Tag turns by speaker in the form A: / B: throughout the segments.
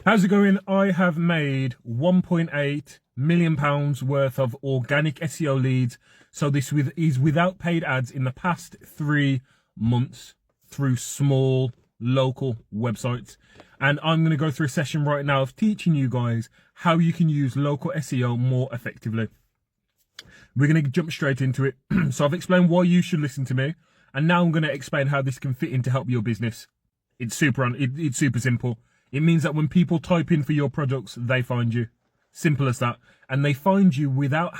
A: How's it going? I have made £1.8 million worth of organic SEO leads. So this is without paid ads in the past 3 months through small local websites. And I'm going to go through a session right now of teaching you guys how you can use local SEO more effectively. We're going to jump straight into it. So I've explained why you should listen to me. And now I'm going to explain how this can fit in to help your business. It's super simple. It means that when people type in for your products, they find you. Simple as that. And they find you without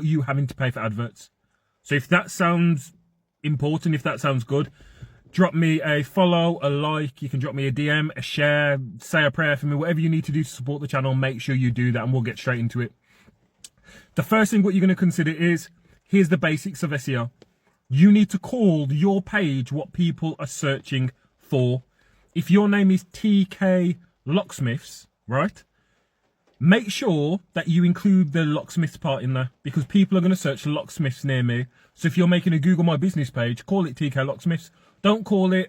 A: you having to pay for adverts. So if that sounds important, if that sounds good, drop me a follow, a like. You can drop me a DM, a share, say a prayer for me, whatever you need to do to support the channel. Make sure you do that and we'll get straight into it. The first thing what you're going to consider is, here's the basics of SEO. You need to call your page what people are searching for. If your name is TK Locksmiths, right? Make sure that you include the locksmiths part in there, because people are going to search locksmiths near me. So if you're making a Google My Business page, call it TK Locksmiths. Don't call it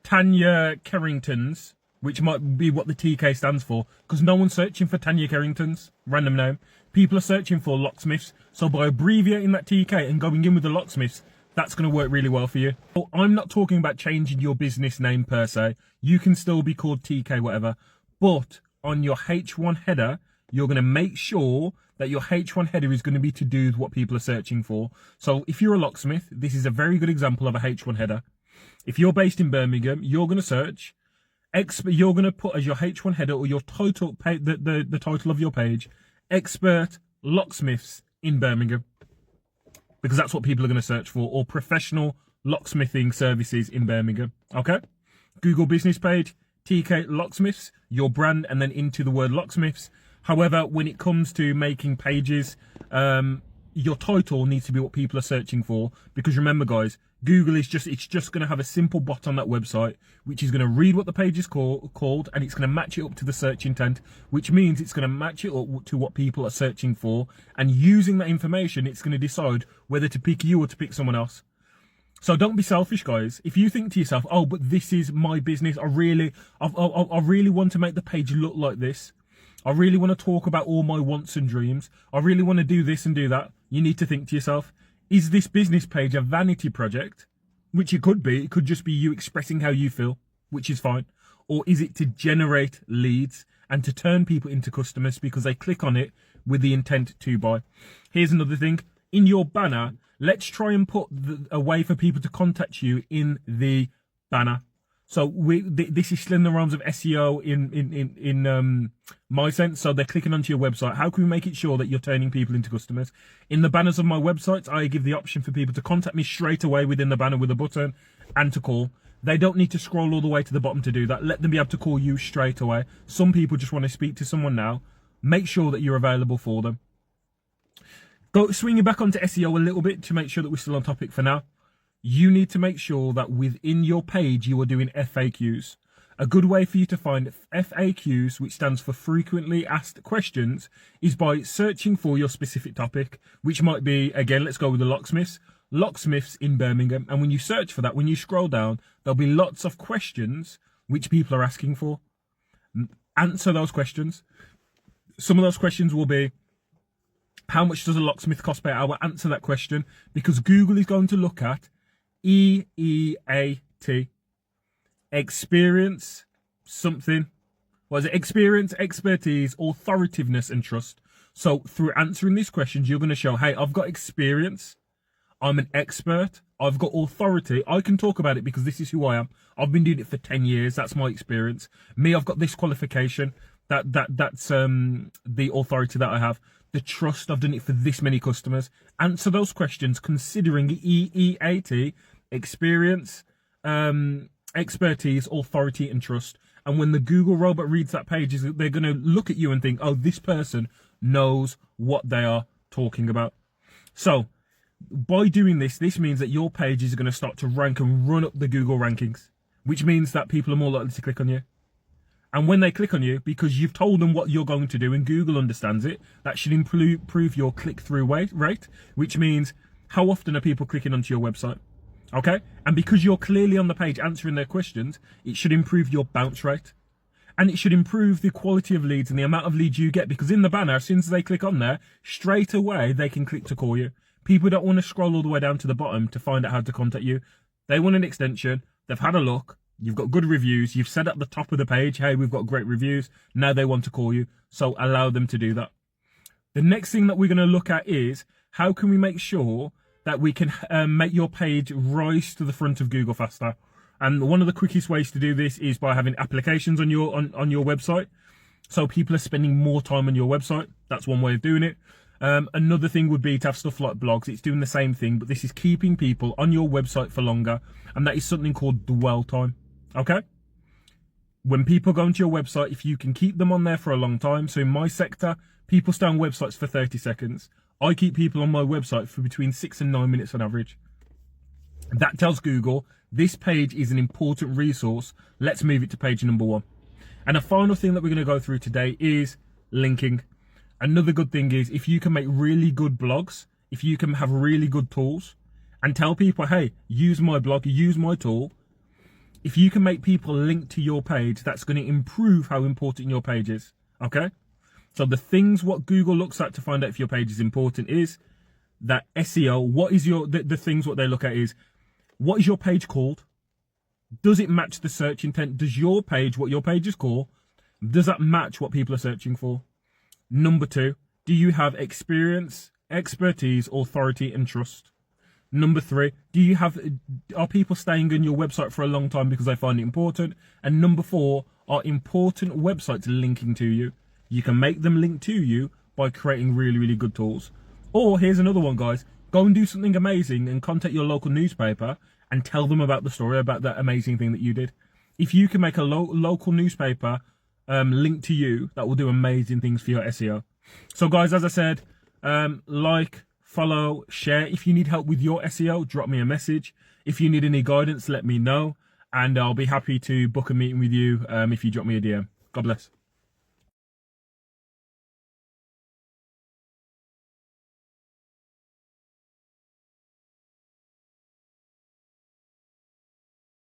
A: Tanya Carringtons, which might be what the TK stands for, because no one's searching for Tanya Carringtons, random name. People are searching for locksmiths. So by abbreviating that TK and going in with the locksmiths, that's going to work really well for you. I'm not talking about changing your business name per se. You can still be called TK whatever. But on your H1 header, you're going to make sure that your H1 header is going to be to do with what people are searching for. So if you're a locksmith, this is a very good example of a H1 header. If you're based in Birmingham, you're going to search, you're going to put as your H1 header or your title, the title of your page, expert locksmiths in Birmingham. Because that's what people are going to search for, or professional locksmithing services in Birmingham. Okay? Google business page, TK Locksmiths, your brand, and then into the word locksmiths. However, when it comes to making pages, your title needs to be what people are searching for. Because remember, guys, Google is just going to have a simple bot on that website, which is going to read what the page is called, and it's going to match it up to the search intent, which means it's going to match it up to what people are searching for. And using that information, it's going to decide whether to pick you or to pick someone else. So don't be selfish, guys. If you think to yourself, oh, but this is my business, I really want to make the page look like this. I really want to talk about all my wants and dreams. I really want to do this and do that. You need to think to yourself, is this business page a vanity project? Which it could be. It could just be you expressing how you feel, which is fine. Or is it to generate leads and to turn people into customers because they click on it with the intent to buy? Here's another thing. In your banner, let's try and put a way for people to contact you in the banner. So this is still in the realms of SEO in my sense. So they're clicking onto your website. How can we make it sure that you're turning people into customers? In the banners of my websites, I give the option for people to contact me straight away within the banner with a button and to call. They don't need to scroll all the way to the bottom to do that. Let them be able to call you straight away. Some people just want to speak to someone now. Make sure that you're available for them. Swinging back onto SEO a little bit to make sure that we're still on topic for now. You need to make sure that within your page you are doing FAQs. A good way for you to find FAQs, which stands for frequently asked questions, is by searching for your specific topic, which might be, again, let's go with the locksmiths in Birmingham. And when you search for that, when you scroll down, there'll be lots of questions which people are asking for. Answer those questions. Some of those questions will be, how much does a locksmith cost per hour? Answer that question, because Google is going to look at EEAT, experience, something. What is it? Experience, expertise, authoritativeness, and trust. So through answering these questions, you're going to show, hey, I've got experience. I'm an expert. I've got authority. I can talk about it because this is who I am. I've been doing it for 10 years. That's my experience. Me, I've got this qualification. That's the authority that I have. The trust, I've done it for this many customers. Answer those questions considering EEAT, experience, expertise, authority, and trust. And when the Google robot reads that page, they're going to look at you and think, oh, this person knows what they are talking about. So by doing this means that your pages are going to start to rank and run up the Google rankings, which means that people are more likely to click on you. And when they click on you, because you've told them what you're going to do and Google understands it, that should improve your click-through rate, which means how often are people clicking onto your website? Okay? And because you're clearly on the page answering their questions, it should improve your bounce rate. And it should improve the quality of leads and the amount of leads you get, because in the banner, as soon as they click on there, straight away they can click to call you. People don't want to scroll all the way down to the bottom to find out how to contact you. They want an extension. They've had a look. You've got good reviews. You've said at the top of the page, hey, we've got great reviews. Now they want to call you. So allow them to do that. The next thing that we're going to look at is how can we make sure that we can make your page rise to the front of Google faster. And one of the quickest ways to do this is by having applications on your website. So people are spending more time on your website. That's one way of doing it. Another thing would be to have stuff like blogs. It's doing the same thing, but this is keeping people on your website for longer. And that is something called dwell time. Okay? When people go onto your website, if you can keep them on there for a long time. So in my sector, people stay on websites for 30 seconds. I keep people on my website for between 6 and 9 minutes on average. That tells Google this page is an important resource. Let's move it to page number 1. And a final thing that we're going to go through today is linking. Another good thing is if you can make really good blogs, if you can have really good tools and tell people, hey, use my blog, use my tool. If you can make people link to your page, that's going to improve how important your page is. Okay? So the things what Google looks at to find out if your page is important is that SEO. What is the things what they look at is, what is your page called? Does it match the search intent? Does your page, what your page is called, does that match what people are searching for? Number 2, do you have experience, expertise, authority, and trust? Number 3, are people staying on your website for a long time because they find it important? And number 4, are important websites linking to you? You can make them link to you by creating really, really good tools. Or here's another one, guys. Go and do something amazing and contact your local newspaper and tell them about the story, about that amazing thing that you did. If you can make a local newspaper link to you, that will do amazing things for your SEO. So guys, as I said, like, follow, share. If you need help with your SEO, drop me a message. If you need any guidance, let me know. And I'll be happy to book a meeting with you if you drop me a DM. God bless.